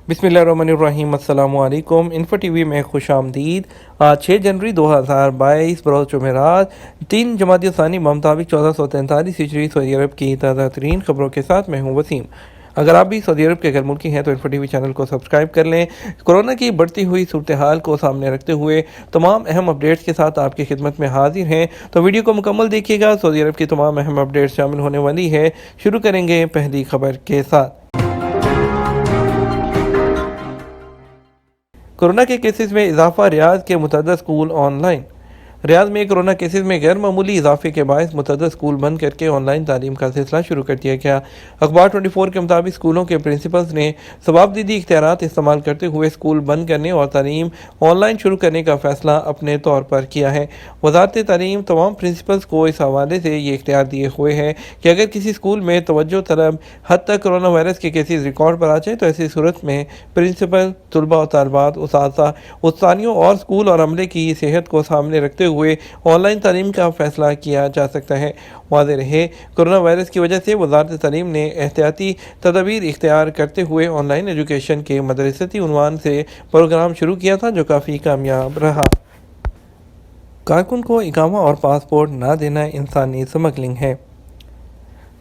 بسم اللہ الرحمن الرحیم۔ السلام علیکم۔ انفو ٹی وی میں خوش آمدید۔ آج 6 جنوری 2022 بروز جمعرات 3 جمادی الثانی مطابق 1443 ہجری سعودی عرب کی تازہ ترین خبروں کے ساتھ میں ہوں وسیم۔ اگر آپ بھی سعودی عرب کے غیر ملکی ہیں تو انفو ٹی وی چینل کو سبسکرائب کر لیں۔ کورونا کی بڑھتی ہوئی صورتحال کو سامنے رکھتے ہوئے تمام اہم اپڈیٹس کے ساتھ آپ کی خدمت میں حاضر ہیں، تو ویڈیو کو مکمل دیکھیے گا۔ سعودی عرب کی تمام اہم اپڈیٹس شامل ہونے والی ہے۔ شروع کریں گے پہلی خبر کے ساتھ۔ کورونا کے کیسز میں اضافہ، ریاض کے متعدد اسکول آن لائن۔ ریاض میں کورونا کیسز میں غیر معمولی اضافے کے باعث متعدد اسکول بند کر کے آن لائن تعلیم کا سلسلہ شروع کر دیا گیا۔ اخبار 24 کے مطابق اسکولوں کے پرنسپلز نے ضوابطیدی اختیارات استعمال کرتے ہوئے اسکول بند کرنے اور تعلیم آن لائن شروع کرنے کا فیصلہ اپنے طور پر کیا ہے۔ وزارت تعلیم تمام پرنسپلز کو اس حوالے سے یہ اختیار دیے ہوئے ہے کہ اگر کسی اسکول میں توجہ طلب حد تک کورونا وائرس کے کیسز ریکارڈ پر آ جائے تو ایسی صورت میں پرنسپل، طلباء و طالبات، اساتذہ، استاذیوں اور اسکول اور عملے کی صحت کو سامنے رکھتے ہوئے آن لائن تعلیم کا فیصلہ کیا جا سکتا ہے۔ واضح رہے، کورونا وائرس کی وجہ سے وزارت تعلیم نے احتیاطی تدابیر اختیار کرتے ہوئے آن لائن ایجوکیشن کے مدرستی عنوان سے پروگرام شروع کیا تھا، جو کافی کامیاب رہا۔ کارکن کو اقامہ اور پاسپورٹ نہ دینا انسانی اسمگلنگ ہے۔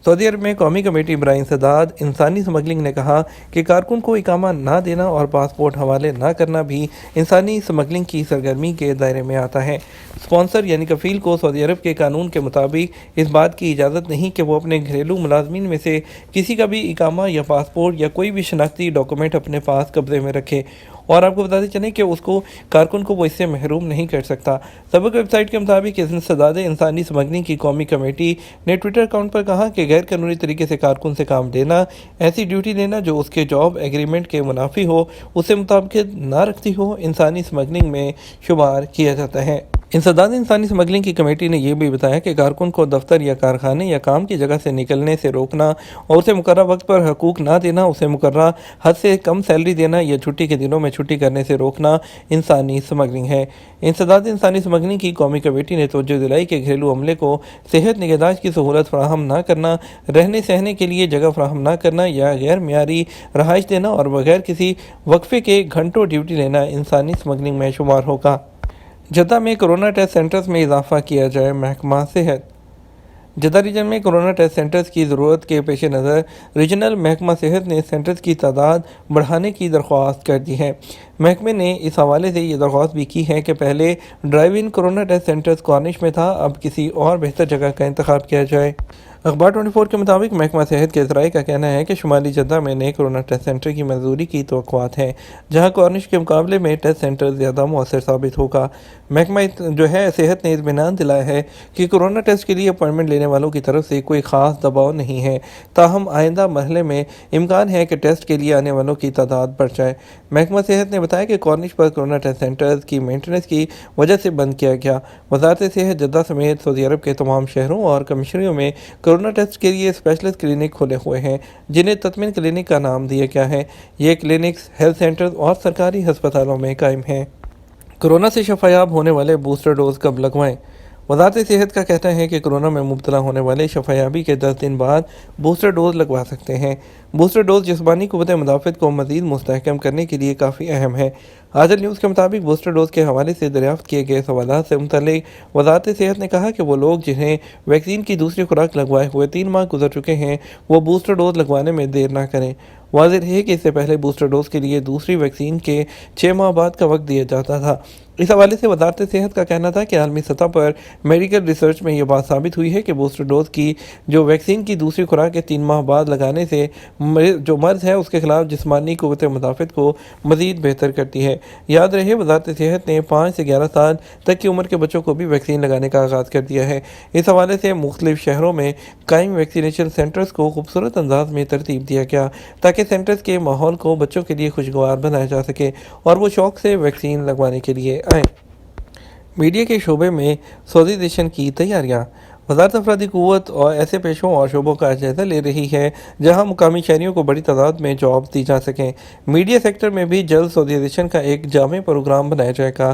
سعودی عرب میں قومی کمیٹی برائے انسداد انسانی اسمگلنگ نے کہا کہ کارکن کو اقامہ نہ دینا اور پاسپورٹ حوالے نہ کرنا بھی انسانی اسمگلنگ کی سرگرمی کے دائرے میں آتا ہے۔ اسپانسر یعنی کفیل کو سعودی عرب کے قانون کے مطابق اس بات کی اجازت نہیں کہ وہ اپنے گھریلو ملازمین میں سے کسی کا بھی اقامہ یا پاسپورٹ یا کوئی بھی شناختی ڈاکومنٹ اپنے پاس قبضے میں رکھے، اور آپ کو بتاتے چلیں کہ اس کو کارکن کو وہ اس سے محروم نہیں کر سکتا۔ سابق ویب سائٹ کے مطابق انسداد انسانی اسمگلنگ کی قومی کمیٹی نے ٹویٹر اکاؤنٹ پر کہا کہ غیر قانونی طریقے سے کارکن سے کام لینا، ایسی ڈیوٹی لینا جو اس کے جاب ایگریمنٹ کے منافی ہو، اس سے مطابقت نہ رکھتی ہو، انسانی اسمگلنگ میں شمار کیا جاتا ہے۔ انسداد انسانی اسمگلنگ کی کمیٹی نے یہ بھی بتایا کہ کارکن کو دفتر یا کارخانے یا کام کی جگہ سے نکلنے سے روکنا اور اسے مقررہ وقت پر حقوق نہ دینا، اسے مقررہ حد سے کم سیلری دینا یا چھٹی کے دنوں میں چھٹی کرنے سے روکنا انسانی اسمگلنگ ہے۔ انسداد انسانی اسمگلنگ کی قومی کمیٹی نے توجہ دلائی کہ گھریلو عملے کو صحت نگہداشت کی سہولت فراہم نہ کرنا، رہنے سہنے کے لیے جگہ فراہم نہ کرنا یا غیر معیاری رہائش دینا اور بغیر کسی وقفے کے گھنٹوں ڈیوٹی لینا انسانی اسمگلنگ میں شمار ہوگا۔ جدہ میں کورونا ٹیسٹ سینٹرز میں اضافہ کیا جائے، محکمہ صحت۔ جدہ ریجن میں کورونا ٹیسٹ سینٹرز کی ضرورت کے پیش نظر ریجنل محکمہ صحت نے سینٹرز کی تعداد بڑھانے کی درخواست کر دی ہے۔ محکمے نے اس حوالے سے یہ درخواست بھی کی ہے کہ پہلے ڈرائیو ان کورونا ٹیسٹ سینٹرز کارنش میں تھا، اب کسی اور بہتر جگہ کا انتخاب کیا جائے۔ اخبار 24 کے مطابق محکمہ صحت کے ذرائع کا کہنا ہے کہ شمالی جدہ میں نئے کورونا ٹیسٹ سینٹر کی منظوری کی توقعات ہیں، جہاں کارنش کے مقابلے میں ٹیسٹ سینٹر زیادہ مؤثر ثابت ہوگا۔ محکمہ صحت نے اطمینان دلایا ہے کہ کورونا ٹیسٹ کے لیے اپائنٹمنٹ لینے والوں کی طرف سے کوئی خاص دباؤ نہیں ہے، تاہم آئندہ مرحلے میں امکان ہے کہ ٹیسٹ کے لیے آنے والوں کی تعداد بڑھ جائے۔ محکمہ صحت نے بتایا کہ کارنش پر کورونا ٹیسٹ سینٹرز کی مینٹیننس کی وجہ سے بند کیا گیا۔ وزارت صحت جدہ سمیت سعودی عرب کے تمام شہروں اور کمشنریوں میں کورونا ٹیسٹ کے لیے اسپیشلسٹ کلینک کھولے ہوئے ہیں، جنہیں تطمین کلینک کا نام دیا گیا ہے۔ یہ کلینکس ہیلتھ سینٹرز اور سرکاری ہسپتالوں میں قائم ہیں۔ کورونا سے شفا یاب ہونے والے بوسٹر ڈوز کب لگوائیں؟ وزارت صحت کا کہنا ہے کہ کورونا میں مبتلا ہونے والے شفا یابی کے 10 دن بعد بوسٹر ڈوز لگوا سکتے ہیں۔ بوسٹر ڈوز جسمانی قوت مدافعت کو مزید مستحکم کرنے کے لیے کافی اہم ہے۔ عادل نیوز کے مطابق بوسٹر ڈوز کے حوالے سے دریافت کیے گئے سوالات سے متعلق وزارت صحت نے کہا کہ وہ لوگ جنہیں ویکسین کی دوسری خوراک لگوائے ہوئے 3 ماہ گزر چکے ہیں، وہ بوسٹر ڈوز لگوانے میں دیر نہ کریں۔ واضح رہے کہ اس سے پہلے بوسٹر ڈوز کے لیے دوسری ویکسین کے 6 ماہ بعد کا وقت دیا جاتا تھا۔ اس حوالے سے وزارت صحت کا کہنا تھا کہ عالمی سطح پر میڈیکل ریسرچ میں یہ بات ثابت ہوئی ہے کہ بوسٹر ڈوز کی جو ویکسین کی دوسری خوراک کے 3 ماہ بعد لگانے سے جو مرض ہے اس کے خلاف جسمانی قوت مدافعت کو مزید بہتر کرتی ہے۔ یاد رہے، وزارت صحت نے 5 سے 11 سال تک کی عمر کے بچوں کو بھی ویکسین لگانے کا آغاز کر دیا ہے۔ اس حوالے سے مختلف شہروں میں قائم ویکسینیشن سینٹرز کو خوبصورت انداز میں ترتیب دیا گیا تاکہ سینٹرز کے ماحول کو بچوں کے لیے خوشگوار بنایا جا سکے اور وہ شوق سے ویکسین لگوانے کے لیے آئیں۔ میڈیا کے شعبے میں سعودیزیشن کی تیاریاں۔ وزارت افرادی قوت اور ایسے پیشوں اور شعبوں کا جائزہ لے رہی ہے جہاں مقامی شہریوں کو بڑی تعداد میں جاب دی جا سکیں۔ میڈیا سیکٹر میں بھی جلد سعودیزیشن کا ایک جامع پروگرام بنایا جائے گا۔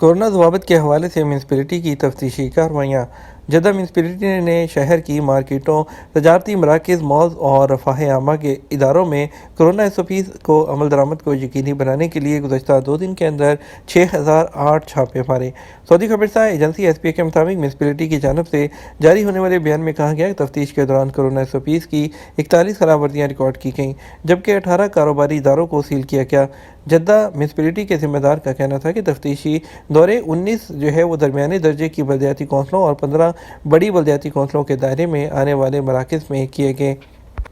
کورونا ضوابط کے حوالے سے میونسپلٹی کی تفتیشی کارروائیاں۔ جدہ میونسپلٹی نے شہر کی مارکیٹوں، تجارتی مراکز، مالز اور رفاہ عامہ کے اداروں میں کورونا SOPs کو عمل درآمد کو یقینی بنانے کے لیے گزشتہ 2 دن کے اندر 6008 چھاپے مارے۔ سعودی خبرسا ایجنسی SPA کے مطابق میونسپلٹی کی جانب سے جاری ہونے والے بیان میں کہا گیا کہ تفتیش کے دوران کورونا SOPs کی 41 خلاف ورزیاں ریکارڈ کی گئیں، جبکہ 18 کاروباری اداروں کو سیل کیا گیا۔ جدہ میونسپلٹی کے ذمہ دار کا کہنا تھا کہ تفتیشی دورے 19 وہ درمیانے درجے کی بلدیاتی کونسلوں اور 15 بڑی بلدیاتی کونسلوں کے دائرے میں آنے والے مراکز میں کیے گئے۔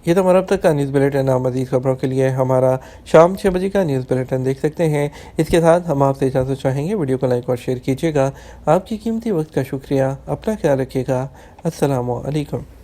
یہ تو ہمارا اب تک کا نیوز بلیٹن۔ آپ مزید خبروں کے لیے ہمارا شام 6 بجے کا نیوز بلیٹن دیکھ سکتے ہیں۔ اس کے ساتھ ہم آپ سے اجازت چاہیں گے، ویڈیو کو لائک اور شیئر کیجیے گا۔ آپ کی قیمتی وقت کا شکریہ۔ اپنا خیال رکھیے گا۔ السلام علیکم۔